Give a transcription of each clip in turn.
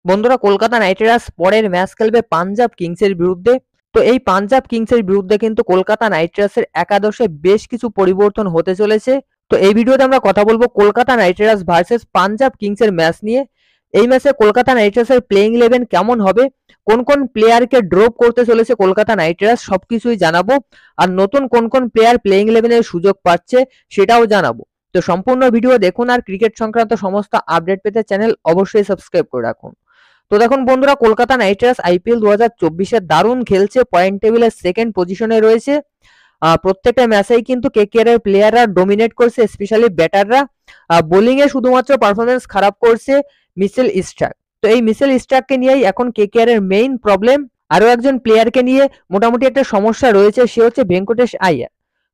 বন্ধুরা, Kolkata Knight Riders পরের match খেলবে পাঞ্জাব কিংসের বিরুদ্ধে। তো এই পাঞ্জাব কিংসের বিরুদ্ধে কিন্তু কলকাতা নাইট রাইডার্সের একাদশে বেশ কিছু পরিবর্তন হতে চলেছে। তো এই ভিডিওতে আমরা কথা বলবো Kolkata Knight Riders versus Punjab কিংসের ম্যাচ নিয়ে। এই ম্যাচে কলকাতা নাইট রাইডার্সের প্লেইং 11 কেমন হবে, কোন কোন প্লেয়ারকে ড্রপ করতে চলেছে কলকাতা নাইট রাইডার্স, সবকিছুই জানাবো। আর নতুন কোন কোন প্লেয়ার প্লেইং 11 এর সুযোগ পাচ্ছে সেটাও জানাবো। তো সম্পূর্ণ ভিডিও দেখুন আর ক্রিকেট সংক্রান্ত সমস্ত আপডেট পেতে চ্যানেল অবশ্যই সাবস্ক্রাইব করে রাখুন। তো দেখুন বন্ধুরা, কলকাতা নাইট রাইডার্স আইপিএল 2024-এ দারুণ খেলছে, পয়েন্ট টেবিলের সেকেন্ড পজিশনে রয়েছে। প্রত্যেকটা ম্যাচেই কিন্তু কেকেআর এর প্লেয়াররা ডমিনেট করছে, স্পেশালি ব্যাটাররা। বোলিং এ শুধুমাত্র পারফরমেন্স খারাপ করছে মিচেল স্টার্ক। তো এই মিচেল স্টার্ককে নিয়েই এখন কেকেআর এর মেইন প্রবলেম। আরো একজন প্লেয়ারকে নিয়ে মোটামুটি একটা সমস্যা রয়েছে, সে হচ্ছে ভেঙ্কটেশ আইয়ার।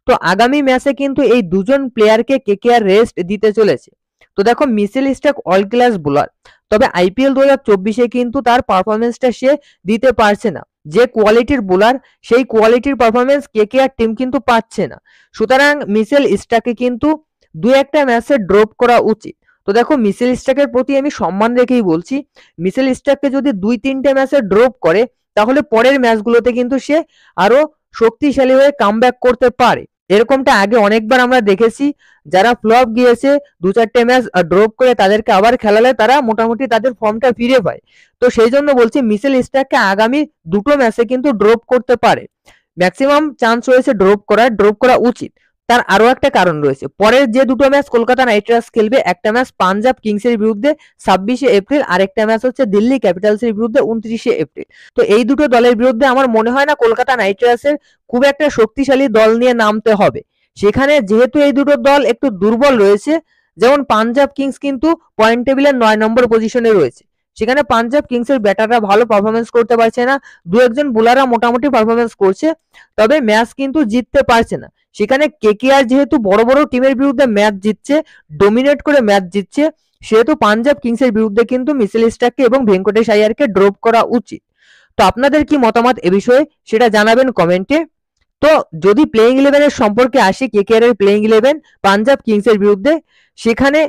তো আগামী ম্যাচে কিন্তু এই দুজন প্লেয়ারকে কেকেআর রেস্ট দিতে চলেছে। তো দেখো, Mitchell Starc all class bowler, তবে আইপিএল 2024-এ কিন্তু তার পারফরমেন্সটা সে দিতে পারছে না। যে কোয়ালিটির বোলার, সেই কোয়ালিটির পারফরমেন্স কেকেআর টিম কিন্তু পাচ্ছে না। সুতরাং মিচেল স্টার্ককে কিন্তু দু একটা ম্যাচে ড্রপ করা উচিত। তো দেখো, মিচেল স্টার্কের প্রতি আমি সম্মান রেখেই বলছি, মিচেল স্টার্ককে যদি 2-3টে ম্যাচে ড্রপ করে তাহলে পরের ম্যাচগুলোতে কিন্তু সে আরো শক্তিশালী হয়ে কামব্যাক করতে পারে। এরকমটা আগে অনেকবার আমরা দেখেছি, যারা ফ্লপ গিয়েছে 2-4টে ম্যাচ ড্রপ করে তাদেরকে আবার খেলালে তারা মোটামুটি তাদের ফর্মটা ফিরে পায়। তো সেই জন্য বলছি মিচেল স্টার্ককে আগামী দুটো ম্যাচে কিন্তু ড্রপ করতে পারে, ম্যাক্সিমাম চান্স রয়েছে ড্রপ করা উচিত। তার আরো একটা কারণ রয়েছে, পরের যে দুটো ম্যাচ কলকাতা নাইট রাইডার্স খেলবে, একটা ম্যাচ পাঞ্জাব কিংসের বিরুদ্ধে 26শে এপ্রিল, আরেকটা ম্যাচ হচ্ছে দিল্লি ক্যাপিটালসের বিরুদ্ধে 29শে এপ্রিল। তো এই দুটো দলের বিরুদ্ধে আমার মনে হয় না কলকাতা নাইট রাইডার্সের খুব একটা শক্তিশালী দল নিয়ে নামতে হবে। সেখানে যেহেতু এই দুটো দল একটু দুর্বল রয়েছে, যেমন পাঞ্জাব কিংস কিন্তু পয়েন্ট টেবিলের 9 নম্বর পজিশনে রয়েছে, সেখানে পাঞ্জাব কিংসের ব্যাটাররা ভালো পারফরমেন্স করতে পারছে না, দু একজন বোলাররা মোটামুটি পারফরমেন্স করছে, তবে ম্যাচ কিন্তু জিততে পারছে না। সেখানে কেকেআর যেহেতু বড় বড় টিমের বিরুদ্ধে ম্যাচ জিতছে, ডমিনেট করে ম্যাচ জিতছে, সেহেতু পাঞ্জাব কিংসের বিরুদ্ধে কিন্তু মিচেল স্টার্ককে এবং ভেঙ্কটেশ আইয়ারকে ড্রপ করা উচিত। তো আপনাদের কি মতামত এ বিষয়ে সেটা জানাবেন কমেন্টে। তো যদি প্লেইং 11 এর সম্পর্কে আসি, কেকেআর এর প্লেইং 11 পাঞ্জাব কিংস এর বিরুদ্ধে, সেখানে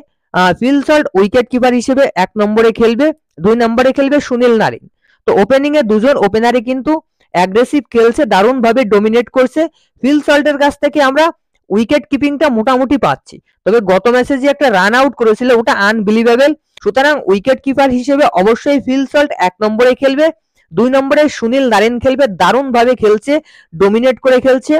ফিল সল্ট উইকেট কিপার হিসেবে 1 নম্বরে খেলবে, 2 নম্বরে খেলবে সুনীল নারিন। তো ওপেনিং এ দুজন ওপেনারে কিন্তু অ্যাগ্রেসিভ খেলছে, দারুণ ভাবে ডমিনেট করছে। ফিল সল্টের কাছ থেকে আমরা উইকেট কিপিংটা মোটামুটি পাচ্ছি, তবে গত ম্যাচে যে একটা রান আউট করেছিল ওটা আনবিলিভেবল। সুতরাং উইকেট কিপার হিসেবে অবশ্যই ফিল সল্ট 1 নম্বরে খেলবে, 2 নম্বরে সুনীল নারিন খেলবে, দারুণ ভাবে খেলছে, ডমিনেট করে খেলছে।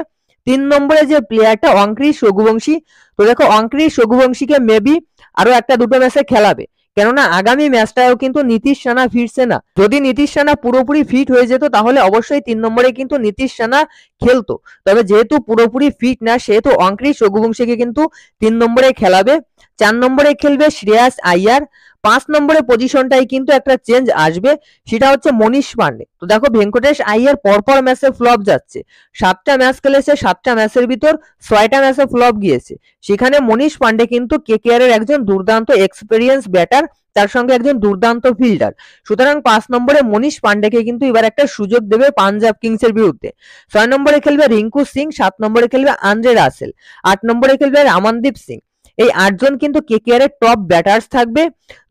3 নম্বরে যে প্লেয়ারটা অঙ্ক্রিশ রঘুবংশী, তো দেখো অঙ্ক্রিশ রঘুবংশীকে মেবি আরো একটা দুটো ম্যাচে খেলাবে, কেননা আগামী ম্যাচটাও কিন্তু নীতিশ রানা ফিরছে না। যদি নীতিশ রানা পুরোপুরি ফিট হয়ে যেত তাহলে অবশ্যই 3 নম্বরে কিন্তু নীতিশ রানা খেলতো, তবে যেহেতু পুরোপুরি ফিট না সেহেতু অঙ্ক্রিশ রঘুবংশীকে কিন্তু 3 নম্বরে খেলাবে। 4 নম্বরে খেলবে শ্রেয়াস আইয়ার। 5 নম্বরে পজিশনটাই কিন্তু একটা চেঞ্জ আসবে, সেটা হচ্ছে মনীষ পান্ডে। তো দেখো, ভেঙ্কটেশ আইয়ার পরপর ম্যাচে ফ্লপ যাচ্ছে, 7টা ম্যাচ খেলেছে, 7টা ম্যাচের ভিতর 6টা ম্যাচে ফ্লপ গিয়েছে। সেখানে মনীষ পান্ডে কিন্তু কেকেআর এর একজন দুর্দান্ত এক্সপেরিয়েন্স ব্যাটার, তার সঙ্গে একজন দুর্দান্ত ফিল্ডার। সুতরাং 5 নম্বরে মনীষ পান্ডেকে কিন্তু এবার একটা সুযোগ দেবে পাঞ্জাব কিংসের বিরুদ্ধে। 6 নম্বরে খেলবে রিঙ্কু সিং, 7 নম্বরে খেলবে আন্দ্রে রাসেল, 8 নম্বরে খেলবে রামানদীপ সিং। এই 8 জন কিন্তু কেকেআর এর টপ ব্যাটার্স থাকবে।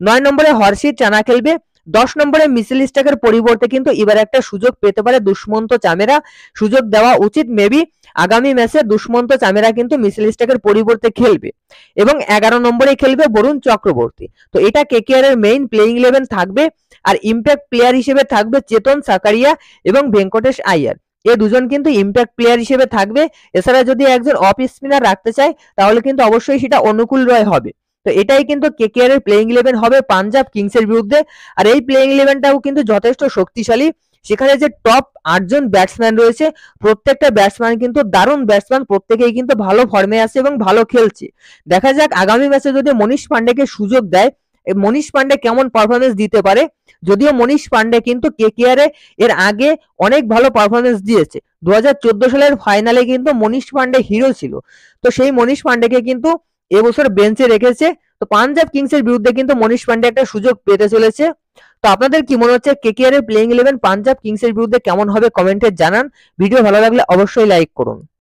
9 নম্বরে হর্ষিত চানা খেলবে। 10 নম্বরে মিচেল স্টার্কের পরিবর্তে কিন্তু এবার একটা সুযোগ পেতে পারে দুষ্মন্ত চামেরা, সুযোগ দেওয়া উচিত মেবি। আগামী ম্যাচে দুষ্মন্ত চামেরা কিন্তু মিচেল স্টার্কের পরিবর্তে খেলবে, এবং 11 নম্বরে খেলবে বরুণ চক্রবর্তী। তো এটা কেকেআর এর মেইন প্লেইং 11 থাকবে। আর ইম্প্যাক্ট প্লেয়ার হিসেবে থাকবে চেতন সাকারিয়া এবং ভেঙ্কটেশ আইয়ার, এ দুজন কিন্তু ইম্প্যাক্ট প্লেয়ার হিসেবে থাকবে। এছাড়া যদি একজন অফ স্পিনার রাখতে চায় তাহলে কিন্তু অবশ্যই সেটা অনুকূল রয় হবে। তো এটাই কিন্তু কেকেআর এর প্লেইং 11 হবে পাঞ্জাব কিংসের বিরুদ্ধে। আর এই প্লেইং 11টাও কিন্তু যথেষ্ট শক্তিশালী, সেখানে যে টপ 8 জন ব্যাটসম্যান রয়েছে, প্রত্যেকটা ব্যাটসম্যান কিন্তু দারুণ ব্যাটসম্যান, প্রত্যেকেই কিন্তু ভালো ফর্মে আছে এবং ভালো খেলছে। দেখা যাক আগামী ম্যাচে যদি মনীষ পান্ডেকে সুযোগ দেয়, মনীষ পান্ডে কেমন পারফরমেন্স দিতে পারে। যদিও মনীষ পান্ডে কিন্তু কেকেআর এর আগে অনেক ভালো পারফরমেন্স দিয়েছে, 2014 সালের ফাইনালে কিন্তু মনীষ পান্ডে হিরো ছিল। তো সেই মনীষ পান্ডেকে কিন্তু এবছর বেঞ্চে রেখেছে। তো পাঞ্জাব কিংসের বিরুদ্ধে কিন্তু মনীষ পান্ডে একটা সুযোগ পেতে চলেছে। তো আপনাদের কি মনে হচ্ছে কেকেআর এর প্লেইং 11 পাঞ্জাব কিংসের বিরুদ্ধে কেমন হবে, কমেন্টে জানান। ভিডিও ভালো লাগলে অবশ্যই লাইক করুন।